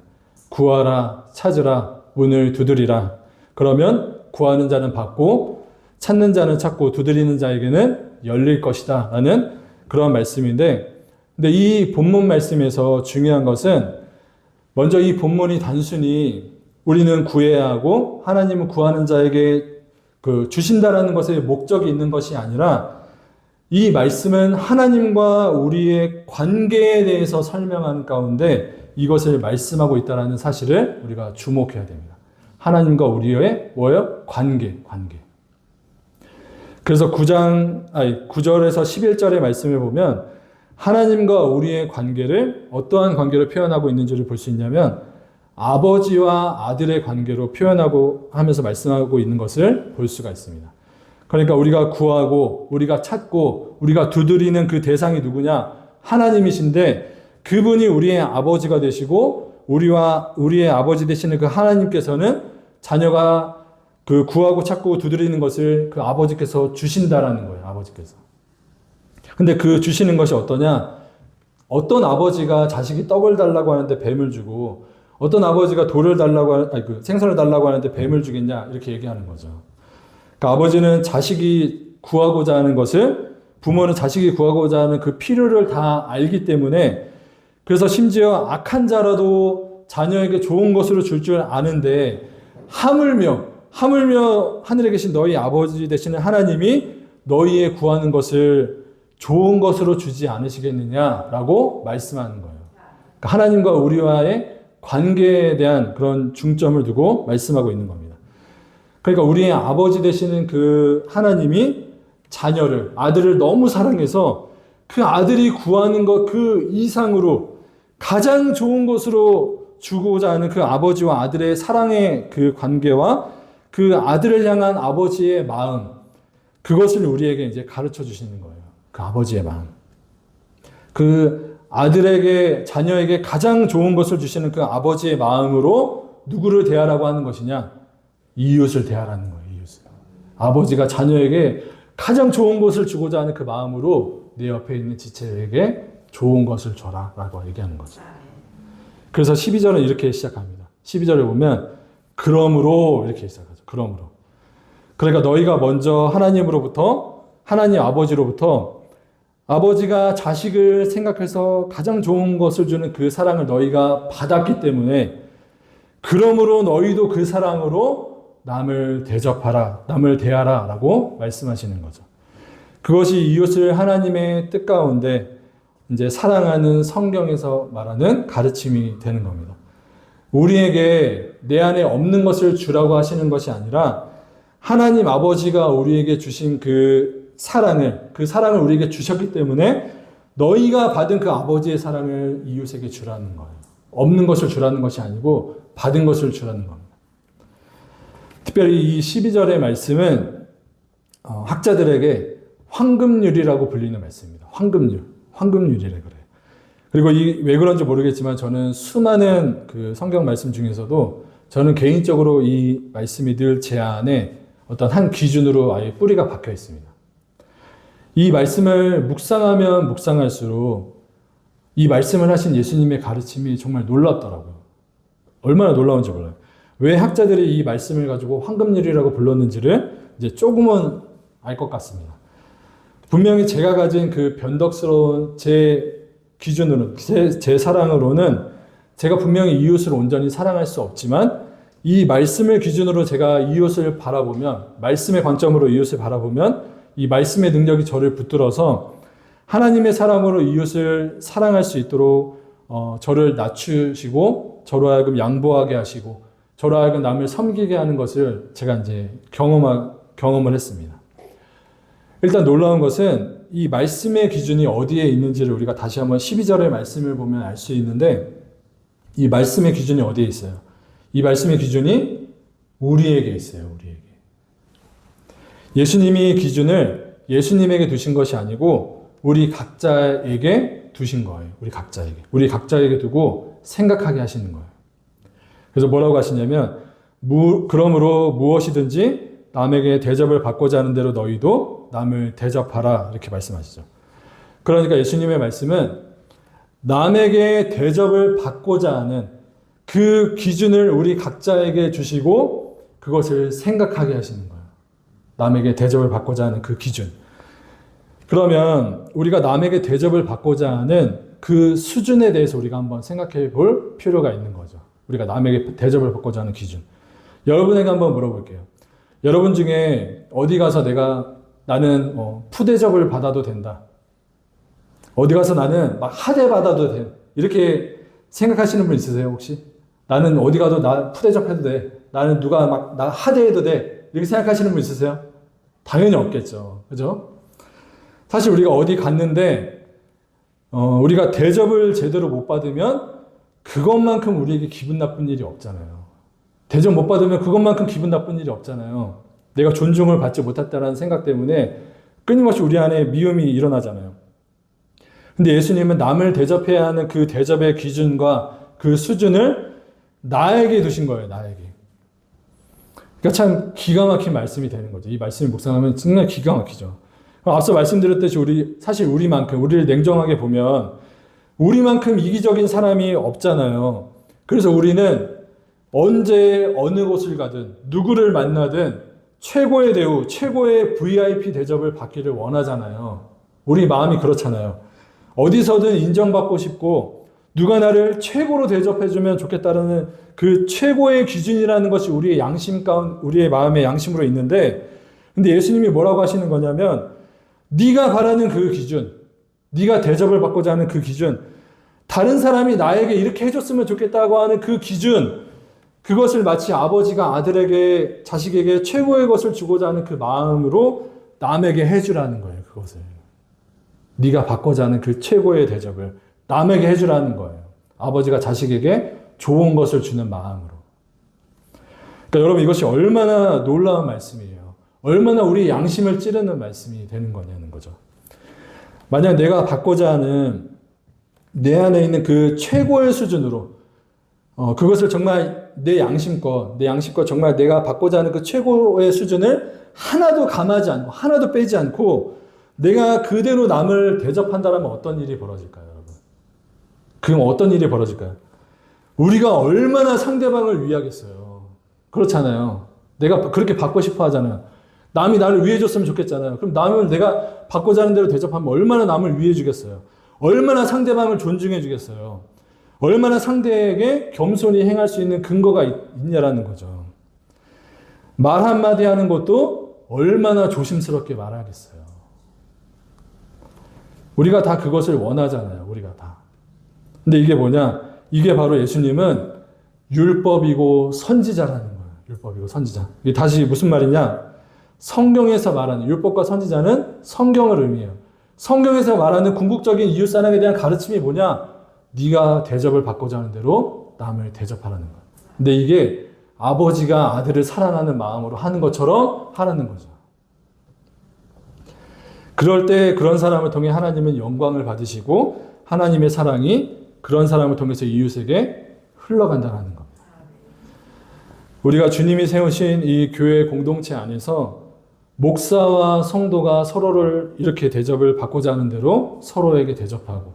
구하라, 찾으라, 문을 두드리라. 그러면 구하는 자는 받고 찾는 자는 찾고 두드리는 자에게는 열릴 것이다 라는 그런 말씀인데, 근데 이 본문 말씀에서 중요한 것은 먼저 이 본문이 단순히 우리는 구해야 하고 하나님은 구하는 자에게 주신다라는 것에 목적이 있는 것이 아니라, 이 말씀은 하나님과 우리의 관계에 대해서 설명하는 가운데 이것을 말씀하고 있다는 사실을 우리가 주목해야 됩니다. 하나님과 우리의 관계. 그래서 9절에서 11절의 말씀을 보면 하나님과 우리의 관계를 어떠한 관계로 표현하고 있는지를 볼 수 있냐면 아버지와 아들의 관계로 표현하고 하면서 말씀하고 있는 것을 볼 수가 있습니다. 그러니까 우리가 구하고 우리가 찾고 우리가 두드리는 그 대상이 누구냐? 하나님이신데 그분이 우리의 아버지가 되시고 우리의 아버지 되시는 그 하나님께서는 자녀가 그 구하고 찾고 두드리는 것을 그 아버지께서 주신다라는 거예요. 아버지께서. 근데 그 주시는 것이 어떠냐? 어떤 아버지가 자식이 떡을 달라고 하는데 뱀을 주고 어떤 아버지가 돌을 달라고 생선을 달라고 하는데 뱀을 주겠냐? 이렇게 얘기하는 거죠. 그러니까 아버지는 자식이 구하고자 하는 것을, 부모는 자식이 구하고자 하는 그 필요를 다 알기 때문에, 그래서 심지어 악한 자라도 자녀에게 좋은 것으로 줄 줄 아는데 하물며 하늘에 계신 너희 아버지 되시는 하나님이 너희의 구하는 것을 좋은 것으로 주지 않으시겠느냐라고 말씀하는 거예요. 그러니까 하나님과 우리와의 관계에 대한 그런 중점을 두고 말씀하고 있는 겁니다. 그러니까 우리의 아버지 되시는 그 하나님이 자녀를, 아들을 너무 사랑해서 그 아들이 구하는 것 그 이상으로 가장 좋은 것으로 주고자 하는 그 아버지와 아들의 사랑의 그 관계와 그 아들을 향한 아버지의 마음, 그것을 우리에게 이제 가르쳐 주시는 거예요. 그 아버지의 마음. 그 아들에게, 자녀에게 가장 좋은 것을 주시는 그 아버지의 마음으로 누구를 대하라고 하는 것이냐? 이웃을 대하라는 거예요. 이웃을. 아버지가 자녀에게 가장 좋은 것을 주고자 하는 그 마음으로 내 옆에 있는 지체에게 좋은 것을 줘라 라고 얘기하는 거죠. 그래서 12절은 이렇게 시작합니다. 12절에 보면 그러므로 이렇게 시작하죠. 그러므로. 그러니까 너희가 먼저 하나님 아버지로부터 아버지가 자식을 생각해서 가장 좋은 것을 주는 그 사랑을 너희가 받았기 때문에, 그러므로 너희도 그 사랑으로 남을 대접하라, 남을 대하라 라고 말씀하시는 거죠. 그것이 이웃을 하나님의 뜻 가운데 이제 사랑하는 성경에서 말하는 가르침이 되는 겁니다. 우리에게 내 안에 없는 것을 주라고 하시는 것이 아니라 하나님 아버지가 우리에게 주신 그 사랑을 우리에게 주셨기 때문에 너희가 받은 그 아버지의 사랑을 이웃에게 주라는 거예요. 없는 것을 주라는 것이 아니고 받은 것을 주라는 겁니다. 특별히 이 12절의 말씀은 학자들에게 황금률이라고 불리는 말씀입니다. 황금률이라 그래요. 그리고 왜 그런지 모르겠지만 저는 수많은 그 성경 말씀 중에서도 저는 개인적으로 이 말씀이 늘 제 안에 어떤 한 기준으로 아예 뿌리가 박혀 있습니다. 이 말씀을 묵상하면 묵상할수록 이 말씀을 하신 예수님의 가르침이 정말 놀랍더라고요. 얼마나 놀라운지 몰라요. 왜 학자들이 이 말씀을 가지고 황금률이라고 불렀는지를 이제 조금은 알 것 같습니다. 분명히 제가 가진 그 변덕스러운 제 기준으로, 제 사랑으로는 제가 분명히 이웃을 온전히 사랑할 수 없지만 이 말씀을 기준으로 제가 이웃을 바라보면, 말씀의 관점으로 이웃을 바라보면 이 말씀의 능력이 저를 붙들어서 하나님의 사랑으로 이웃을 사랑할 수 있도록 저를 낮추시고 저로 하여금 양보하게 하시고 저로 하여금 남을 섬기게 하는 것을 제가 이제 경험을 했습니다. 일단 놀라운 것은 이 말씀의 기준이 어디에 있는지를 우리가 다시 한번 12절의 말씀을 보면 알 수 있는데, 이 말씀의 기준이 어디에 있어요? 이 말씀의 기준이 우리에게 있어요. 우리에게. 예수님이 기준을 예수님에게 두신 것이 아니고 우리 각자에게 두신 거예요. 우리 각자에게 두고 생각하게 하시는 거예요. 그래서 뭐라고 하시냐면 그러므로 무엇이든지 남에게 대접을 받고자 하는 대로 너희도 남을 대접하라, 이렇게 말씀하시죠. 그러니까 예수님의 말씀은 남에게 대접을 받고자 하는 그 기준을 우리 각자에게 주시고 그것을 생각하게 하시는 거예요. 남에게 대접을 받고자 하는 그 기준. 그러면 우리가 남에게 대접을 받고자 하는 그 수준에 대해서 우리가 한번 생각해 볼 필요가 있는 거죠. 우리가 남에게 대접을 받고자 하는 기준. 여러분에게 한번 물어볼게요. 여러분 중에 어디 가서 나는 푸대접을 받아도 된다. 어디 가서 나는 막 하대 받아도 돼. 이렇게 생각하시는 분 있으세요, 혹시? 나는 어디 가도 나 푸대접 해도 돼. 나는 누가 막 나 하대해도 돼. 이렇게 생각하시는 분 있으세요? 당연히 없겠죠. 그죠? 사실 우리가 어디 갔는데, 우리가 대접을 제대로 못 받으면 그것만큼 우리에게 기분 나쁜 일이 없잖아요. 대접 못 받으면 그것만큼 기분 나쁜 일이 없잖아요. 내가 존중을 받지 못했다는 생각 때문에 끊임없이 우리 안에 미움이 일어나잖아요. 근데 예수님은 남을 대접해야 하는 그 대접의 기준과 그 수준을 나에게 두신 거예요. 나에게. 그러니까 참 기가 막힌 말씀이 되는 거죠. 이 말씀을 묵상하면 정말 기가 막히죠. 앞서 말씀드렸듯이 사실 우리를 냉정하게 보면 우리만큼 이기적인 사람이 없잖아요. 그래서 우리는 언제 어느 곳을 가든 누구를 만나든 최고의 대우, 최고의 VIP 대접을 받기를 원하잖아요. 우리 마음이 그렇잖아요. 어디서든 인정받고 싶고 누가 나를 최고로 대접해주면 좋겠다는 그 최고의 기준이라는 것이 우리의 우리의 마음의 양심으로 있는데, 근데 예수님이 뭐라고 하시는 거냐면 네가 바라는 그 기준, 네가 대접을 받고자 하는 그 기준, 다른 사람이 나에게 이렇게 해줬으면 좋겠다고 하는 그 기준, 그것을 마치 아버지가 아들에게, 자식에게 최고의 것을 주고자 하는 그 마음으로 남에게 해주라는 거예요. 그것을. 네가 받고자 하는 그 최고의 대접을 남에게 해주라는 거예요. 아버지가 자식에게 좋은 것을 주는 마음으로. 그러니까 여러분, 이것이 얼마나 놀라운 말씀이에요. 얼마나 우리 양심을 찌르는 말씀이 되는 거냐는 거죠. 만약 내가 받고자 하는 내 안에 있는 그 최고의 수준으로 그것을 정말 내 양심껏 정말 내가 받고자 하는 그 최고의 수준을 하나도 감하지 않고 하나도 빼지 않고 내가 그대로 남을 대접한다면 어떤 일이 벌어질까요, 여러분? 그럼 어떤 일이 벌어질까요? 우리가 얼마나 상대방을 위하겠어요. 그렇잖아요. 내가 그렇게 받고 싶어 하잖아요. 남이 나를 위해줬으면 좋겠잖아요. 그럼 남을 내가 받고자 하는 대로 대접하면 얼마나 남을 위해주겠어요. 얼마나 상대방을 존중해주겠어요. 얼마나 상대에게 겸손히 행할 수 있는 근거가 있냐라는 거죠. 말 한마디 하는 것도 얼마나 조심스럽게 말하겠어요. 우리가 다 그것을 원하잖아요. 우리가 다. 근데 이게 뭐냐? 이게 바로 예수님은 율법이고 선지자라는 거예요. 율법이고 선지자. 이게 다시 무슨 말이냐? 성경에서 말하는 율법과 선지자는 성경을 의미해요. 성경에서 말하는 궁극적인 이웃사랑에 대한 가르침이 뭐냐? 네가 대접을 받고자 하는 대로 남을 대접하라는 거예요. 근데 이게 아버지가 아들을 사랑하는 마음으로 하는 것처럼 하라는 거죠. 그럴 때 그런 사람을 통해 하나님은 영광을 받으시고 하나님의 사랑이 그런 사람을 통해서 이웃에게 흘러간다는 겁니다. 우리가 주님이 세우신 이 교회 공동체 안에서 목사와 성도가 서로를 이렇게 대접을 받고자 하는 대로 서로에게 대접하고,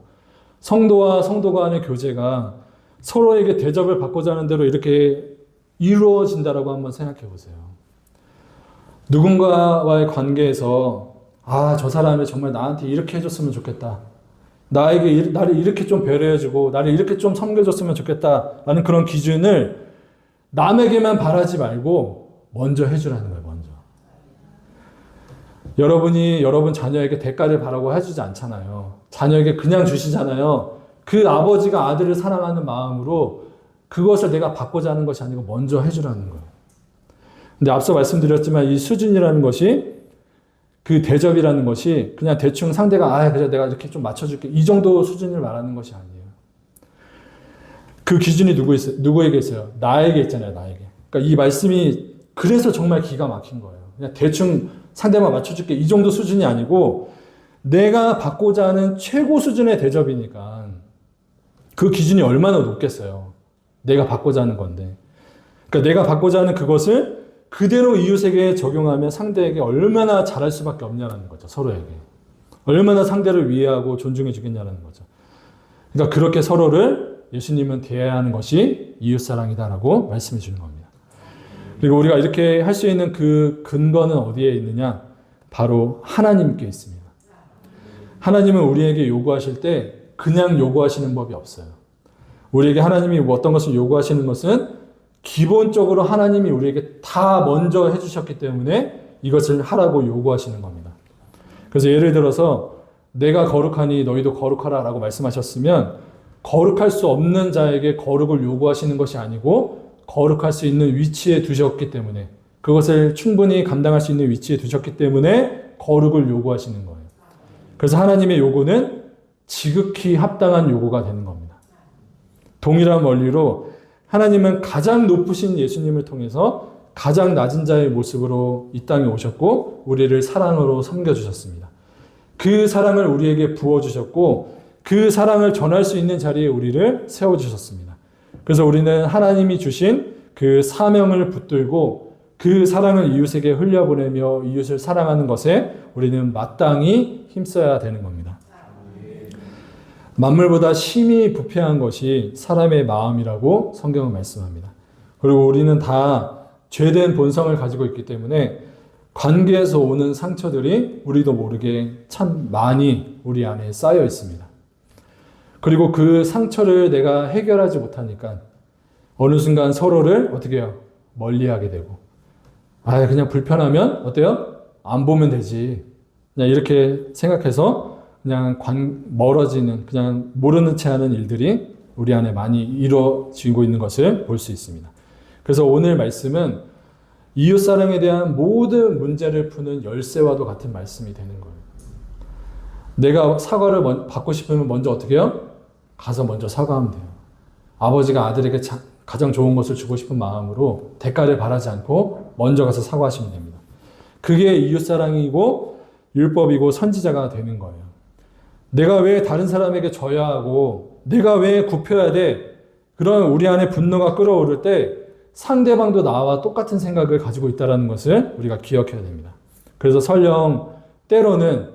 성도와 성도 간의 교제가 서로에게 대접을 받고자 하는 대로 이렇게 이루어진다라고 한번 생각해 보세요. 누군가와의 관계에서 저 사람이 정말 나한테 이렇게 해줬으면 좋겠다. 나를 이렇게 좀 배려해주고 나를 이렇게 좀 섬겨줬으면 좋겠다라는 그런 기준을 남에게만 바라지 말고 먼저 해주라는 거예요. 먼저. 여러분이 여러분 자녀에게 대가를 바라고 해주지 않잖아요. 자녀에게 그냥 주시잖아요. 그 아버지가 아들을 사랑하는 마음으로 그것을 내가 받고자 하는 것이 아니고 먼저 해주라는 거예요. 근데 앞서 말씀드렸지만 이 수준이라는 것이, 그 대접이라는 것이 그냥 대충 상대가 그래 내가 이렇게 좀 맞춰줄게 이 정도 수준을 말하는 것이 아니에요. 그 기준이 누구에게 있어요? 나에게 있잖아요. 나에게. 그러니까 이 말씀이 그래서 정말 기가 막힌 거예요. 그냥 대충 상대만 맞춰줄게 이 정도 수준이 아니고 내가 받고자 하는 최고 수준의 대접이니까 그 기준이 얼마나 높겠어요. 내가 받고자 하는 건데. 그러니까 내가 받고자 하는 그것을 그대로 이웃에게 적용하면 상대에게 얼마나 잘할 수밖에 없냐는 거죠. 서로에게. 얼마나 상대를 이해하고 존중해 주겠냐는 거죠. 그러니까 그렇게 서로를 예수님은 대해야 하는 것이 이웃사랑이다라고 말씀해 주는 겁니다. 그리고 우리가 이렇게 할 수 있는 그 근거는 어디에 있느냐? 바로 하나님께 있습니다. 하나님은 우리에게 요구하실 때 그냥 요구하시는 법이 없어요. 우리에게 하나님이 어떤 것을 요구하시는 것은 기본적으로 하나님이 우리에게 다 먼저 해주셨기 때문에 이것을 하라고 요구하시는 겁니다. 그래서 예를 들어서 내가 거룩하니 너희도 거룩하라 라고 말씀하셨으면 거룩할 수 없는 자에게 거룩을 요구하시는 것이 아니고 거룩할 수 있는 위치에 두셨기 때문에, 그것을 충분히 감당할 수 있는 위치에 두셨기 때문에 거룩을 요구하시는 거예요. 그래서 하나님의 요구는 지극히 합당한 요구가 되는 겁니다. 동일한 원리로 하나님은 가장 높으신 예수님을 통해서 가장 낮은 자의 모습으로 이 땅에 오셨고 우리를 사랑으로 섬겨주셨습니다. 그 사랑을 우리에게 부어주셨고 그 사랑을 전할 수 있는 자리에 우리를 세워주셨습니다. 그래서 우리는 하나님이 주신 그 사명을 붙들고 그 사랑을 이웃에게 흘려보내며 이웃을 사랑하는 것에 우리는 마땅히 힘써야 되는 겁니다. 만물보다 심히 부패한 것이 사람의 마음이라고 성경은 말씀합니다. 그리고 우리는 다 죄된 본성을 가지고 있기 때문에 관계에서 오는 상처들이 우리도 모르게 참 많이 우리 안에 쌓여 있습니다. 그리고 그 상처를 내가 해결하지 못하니까 어느 순간 서로를 어떻게 해요? 멀리하게 되고, 그냥 불편하면 어때요? 안 보면 되지. 그냥 이렇게 생각해서 그냥 멀어지는, 그냥 모르는 채 하는 일들이 우리 안에 많이 이루어지고 있는 것을 볼 수 있습니다. 그래서 오늘 말씀은 이웃사랑에 대한 모든 문제를 푸는 열쇠와도 같은 말씀이 되는 거예요. 내가 사과를 받고 싶으면 먼저 어떻게 해요? 가서 먼저 사과하면 돼요. 아버지가 아들에게 가장 좋은 것을 주고 싶은 마음으로 대가를 바라지 않고 먼저 가서 사과하시면 됩니다. 그게 이웃사랑이고 율법이고 선지자가 되는 거예요. 내가 왜 다른 사람에게 져야 하고 내가 왜 굽혀야 돼? 그런 우리 안에 분노가 끓어오를 때 상대방도 나와 똑같은 생각을 가지고 있다는 것을 우리가 기억해야 됩니다. 그래서 설령 때로는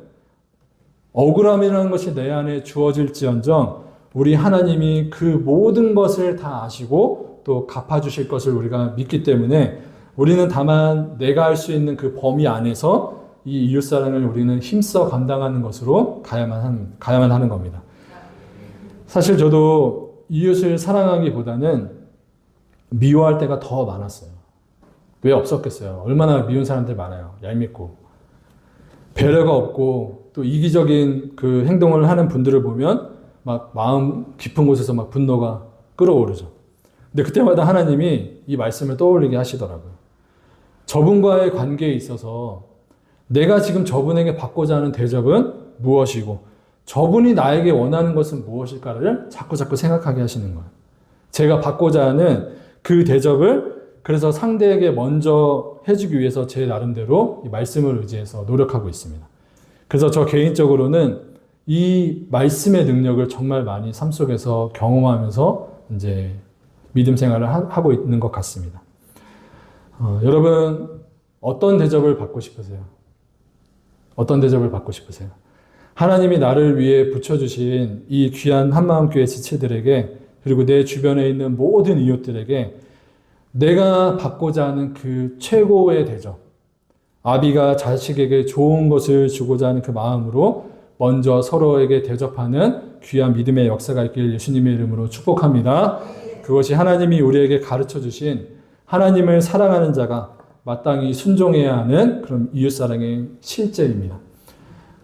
억울함이라는 것이 내 안에 주어질지언정 우리 하나님이 그 모든 것을 다 아시고 또 갚아주실 것을 우리가 믿기 때문에 우리는 다만 내가 할 수 있는 그 범위 안에서 이 이웃사랑을 우리는 힘써 감당하는 것으로 가야만 하는 겁니다. 사실 저도 이웃을 사랑하기보다는 미워할 때가 더 많았어요. 왜 없었겠어요? 얼마나 미운 사람들 많아요. 얄밉고 배려가 없고 또 이기적인 그 행동을 하는 분들을 보면 막 마음 깊은 곳에서 막 분노가 끓어오르죠. 근데 그때마다 하나님이 이 말씀을 떠올리게 하시더라고요. 저분과의 관계에 있어서 내가 지금 저분에게 받고자 하는 대접은 무엇이고 저분이 나에게 원하는 것은 무엇일까를 자꾸 생각하게 하시는 거예요. 제가 받고자 하는 그 대접을 그래서 상대에게 먼저 해주기 위해서 제 나름대로 이 말씀을 의지해서 노력하고 있습니다. 그래서 저 개인적으로는 이 말씀의 능력을 정말 많이 삶 속에서 경험하면서 이제 믿음 생활을 하고 있는 것 같습니다. 여러분 어떤 대접을 받고 싶으세요? 어떤 대접을 받고 싶으세요? 하나님이 나를 위해 붙여주신 이 귀한 한마음교회 지체들에게 그리고 내 주변에 있는 모든 이웃들에게 내가 받고자 하는 그 최고의 대접, 아비가 자식에게 좋은 것을 주고자 하는 그 마음으로 먼저 서로에게 대접하는 귀한 믿음의 역사가 있길 예수님의 이름으로 축복합니다. 그것이 하나님이 우리에게 가르쳐 주신 하나님을 사랑하는 자가 마땅히 순종해야 하는 그런 이웃사랑의 실제입니다.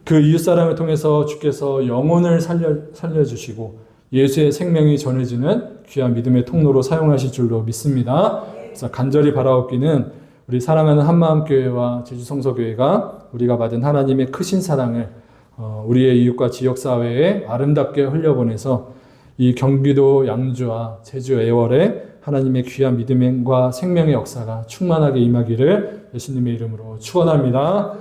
그 이웃사랑을 통해서 주께서 영혼을 살려주시고 예수의 생명이 전해지는 귀한 믿음의 통로로 사용하실 줄로 믿습니다. 그래서 간절히 바라옵기는 우리 사랑하는 한마음교회와 제주성서교회가 우리가 받은 하나님의 크신 사랑을 우리의 이웃과 지역사회에 아름답게 흘려보내서 이 경기도 양주와 제주 애월에 하나님의 귀한 믿음과 생명의 역사가 충만하게 임하기를 예수님의 이름으로 축원합니다.